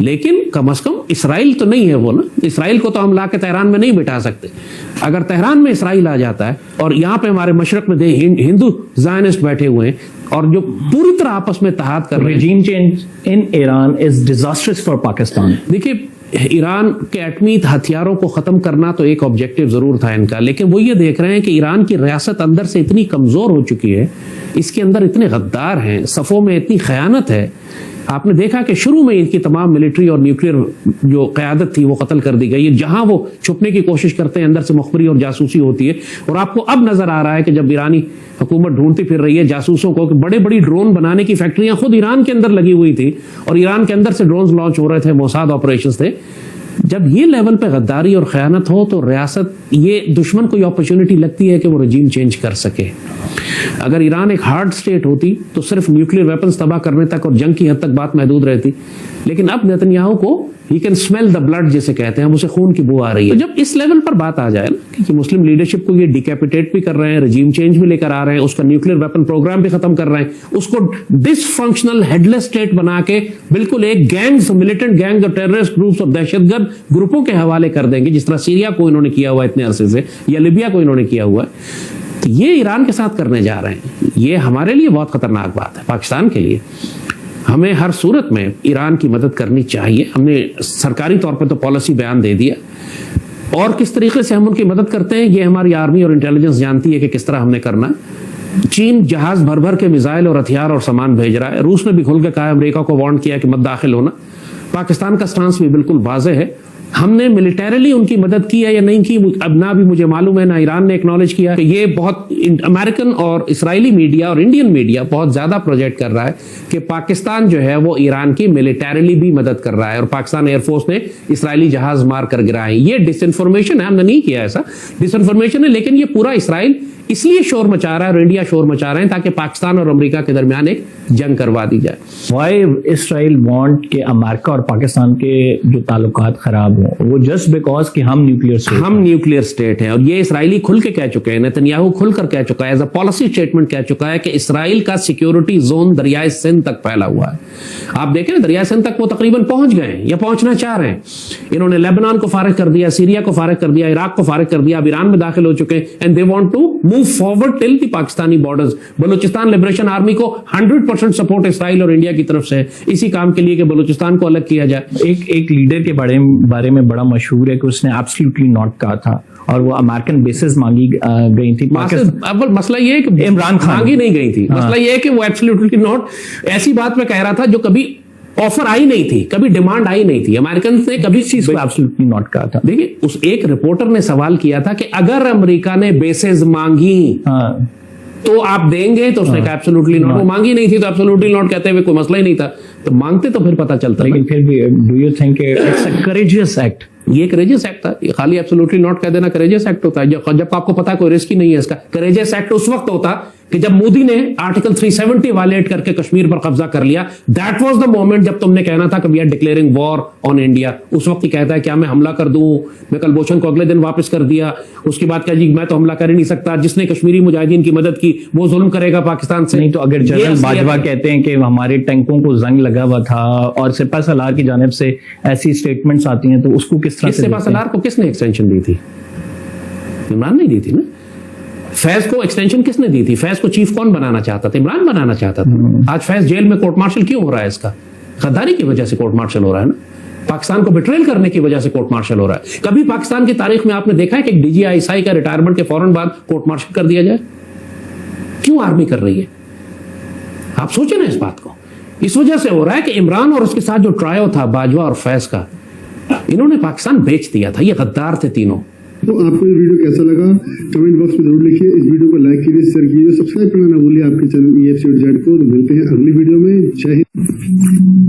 لیکن کم از کم اسرائیل تو نہیں ہے وہ نا, اسرائیل کو تو ہم لا کے تہران میں نہیں بٹھا سکتے. اگر تہران میں اسرائیل آ جاتا ہے اور یہاں پہ ہمارے مشرق میں ہندو زائنسٹ بیٹھے ہوئے ہیں اور جو پوری طرح آپس میں اتحاد کر رہے ہیں. regime change in Iran is disastrous for Pakistan. دیکھیے ایران کے ایٹمی ہتھیاروں کو ختم کرنا تو ایک آبجیکٹو ضرور تھا ان کا, لیکن وہ یہ دیکھ رہے ہیں کہ ایران کی ریاست اندر سے اتنی کمزور ہو چکی ہے, اس کے اندر اتنے غدار ہیں, صفوں میں اتنی خیانت ہے. آپ نے دیکھا کہ شروع میں ان کی تمام ملٹری اور نیوکلیئر جو قیادت تھی وہ قتل کر دی گئی ہے. جہاں وہ چھپنے کی کوشش کرتے ہیں اندر سے مخبری اور جاسوسی ہوتی ہے. اور آپ کو اب نظر آ رہا ہے کہ جب ایرانی حکومت ڈھونڈتی پھر رہی ہے جاسوسوں کو, کہ بڑے بڑی ڈرون بنانے کی فیکٹریاں خود ایران کے اندر لگی ہوئی تھی اور ایران کے اندر سے ڈرونز لانچ ہو رہے تھے, موساد آپریشنز تھے. جب یہ لیول پہ غداری اور خیانت ہو تو ریاست یہ دشمن کو یہ اپرچونٹی لگتی ہے کہ وہ رجیم چینج کر سکے. اگر ایران ایک ہارڈ سٹیٹ ہوتی تو صرف نیوکلیئر ویپنز تباہ کرنے تک اور جنگ کی حد تک بات محدود رہتی, لیکن اب نیتنیاہو کو ہی کین اسمیل دا بلڈ جسے کہتے ہیں, اسے خون کی بو آ رہی ہے. جب اس لیول پر بات آ جائے نا کہ مسلم لیڈرشپ کو یہ ڈیکیپیٹیٹ بھی کر رہے ہیں, رجیم چینج بھی لے کر آ رہے ہیں, اس کا نیوکلیئر ویپن پروگرام بھی ختم کر رہے ہیں, اس کو ڈس فنکشنل ہیڈ لیس اسٹیٹ بنا کے بالکل ایک گینگز, ملیٹنٹ گینگ اور ٹیررسٹ گروپس اور دہشت گرد گروپوں کے حوالے کر دیں گے, جس طرح سیریا کو انہوں نے کیا ہوا اتنے عرصے سے, یا لیبیا کو انہوں نے کیا ہوا ہے. تو یہ ایران کے ساتھ کرنے جا رہے ہیں. یہ ہمارے لیے بہت خطرناک بات ہے. پاکستان کے لیے ہمیں ہر صورت میں ایران کی مدد کرنی چاہیے. ہم نے سرکاری طور پہ تو پالیسی بیان دے دیا, اور کس طریقے سے ہم ان کی مدد کرتے ہیں یہ ہماری آرمی اور انٹیلیجنس جانتی ہے کہ کس طرح ہم نے کرنا. چین جہاز بھر بھر کے میزائل اور ہتھیار اور سامان بھیج رہا ہے. روس نے بھی کھل کے کہا, امریکہ کو وارن کیا کہ مت داخل ہونا. پاکستان کا سٹانس بھی بالکل واضح ہے. ہم نے ملیٹریلی ان کی مدد کی ہے یا نہیں کی, اب نہ بھی مجھے معلوم ہے, نہ ایران نے ایکنالج کیا کہ یہ بہت امریکن اور اسرائیلی میڈیا اور انڈین میڈیا بہت زیادہ پروجیکٹ کر رہا ہے کہ پاکستان جو ہے وہ ایران کی ملیٹریلی بھی مدد کر رہا ہے, اور پاکستان ایئر فورس نے اسرائیلی جہاز مار کر گرائے. یہ ڈس انفارمیشن ہے, ہم نے نہیں کیا ایسا, ڈس انفارمیشن ہے, لیکن یہ پورا اسرائیل اس لیے شور مچا رہا ہے اور انڈیا شور مچا رہے ہیں تاکہ پاکستان اور امریکہ کے درمیان ایک جنگ کروا دی جائے. وائی اسرائیل وانٹ کہ امریکہ اور پاکستان کے جو تعلقات خراب ہوں, وہ جسٹ بیکاز کہ ہم نیوکلیئر اسٹیٹ ہیں. اور یہ اسرائیلی کھل کے کہہ چکے ہیں, نیتنیاہو کھل کر کہہ چکا ہے, ایز اے پالیسی اسٹیٹمنٹ کہہ چکا ہے کہ اسرائیل کا سیکیورٹی زون دریائے سندھ تک پھیلا ہوا ہے. آپ دیکھیں دریائے سندھ تک وہ تقریباً پہنچ گئے ہیں یا پہنچنا چاہ رہے ہیں. انہوں نے لیبنان کو فارغ کر دیا, سیریا کو فارغ کر دیا, عراق کو فارغ کر دیا, اب ایران میں داخل ہو چکے ہیں. And they want to move forward till the Pakistani borders. Balochistan liberation army کو 100% سپورٹ اسرائیل اور انڈیا کی طرف سے اسی کام کے لیے کہ بلوچستان کو الگ کیا جائے. ایک لیڈر کے بارے میں بڑا مشہور ہے کہ اس نے ایبسلیوٹلی ناٹ کہا تھا, اور وہ امریکن بیسز مانگی گئی تھی. مسئلہ یہ ہے کہ عمران خان مانگی نہیں گئی تھی. مسئلہ یہ ہے کہ وہ ایبسلیوٹلی ناٹ ایسی بات میں کہہ رہا تھا جو کبھی آفر آئی نہیں تھی, کبھی ڈیمانڈ آئی نہیں تھی. امریکن نے کبھی چیز کو ایبسلیوٹلی ناٹ کہا تھا. دیکھیے اس ایک رپورٹر نے سوال کیا تھا کہ اگر امریکہ نے بیسز مانگی تو آپ دیں گے, تو اس نے کہا ایبسلیوٹلی ناٹ. وہ مانگی نہیں تھی تو ایبسلیوٹلی ناٹ کہتے ہوئے کوئی مسئلہ ہی نہیں تھا. تو مانگتے تو پھر پتہ چلتا. لیکن پھر بھی do you think it's a courageous act? یہ کریجیس ایکٹ تھا. یہ خالی ایبسلیوٹلی ناٹ کہہ دینا کریجیس ایکٹ ہوتا ہے جب آپ کو پتا کوئی رسک ہی نہیں ہے اس کا. کریجیس ایکٹ اس وقت ہوتا کہ جب مودی نے آرٹیکل 370 وائلیٹ کر کے کشمیر پر قبضہ کر لیا. دیٹ واز دا مومنٹ جب تم نے کہنا تھا کہ we are declaring war on India. اس وقت ہی کہتا ہے کیا میں حملہ کر دوں, میں کلبھوشن کو اگلے دن واپس کر دیا. اس کے بعد کہا جی میں تو حملہ کر ہی نہیں سکتا, جس نے کشمیری مجاہدین کی مدد کی وہ ظلم کرے گا پاکستان سے. نہیں تو اگر جنرل باجوہ کہتے ہیں کہ ہمارے ٹینکوں کو زنگ لگا ہوا تھا اور سپہ سالار کی جانب سے ایسی اسٹیٹمنٹس آتی ہیں تو اس کو کس طرح سے؟ سپہ سالار کو کس نے ایکسٹینشن دی تھی؟ عمران نہیں دی تھی نا. فیض کو ایکسٹینشن کس نے دی تھی؟ فیض کو چیف کون بنانا چاہتا تھا؟ عمران بنانا چاہتا تھا. آج فیض جیل میں کورٹ مارشل کیوں ہو رہا ہے؟ اس کا غداری کی وجہ سے کورٹ مارشل ہو رہا ہے نا. پاکستان کو بٹریل کرنے کی وجہ سے کورٹ مارشل ہو رہا ہے. کبھی پاکستان کی تاریخ میں آپ نے دیکھا ہے کہ ایک D G I S I کا ریٹائرمنٹ کے فوراً بعد کورٹ مارشل کر دیا جائے؟ کیوں آرمی کر رہی ہے؟ آپ سوچیں نا اس بات کو. اس وجہ سے ہو رہا ہے کہ عمران اور اس کے ساتھ جو ٹرائیو تھا باجوہ اور فیض کا, انہوں نے پاکستان بیچ دیا تھا. یہ غدار تھے تینوں. تو آپ کو یہ ویڈیو کیسا لگا کمنٹ باکس میں ضرور لکھیے. اس ویڈیو کو لائک کیجیے, شیئر کیجیے, سبسکرائب کرنا نہ بھولیے آپ کے چینل EFC اور زیڈ کو. ملتے ہیں اگلی ویڈیو میں. جے ہند.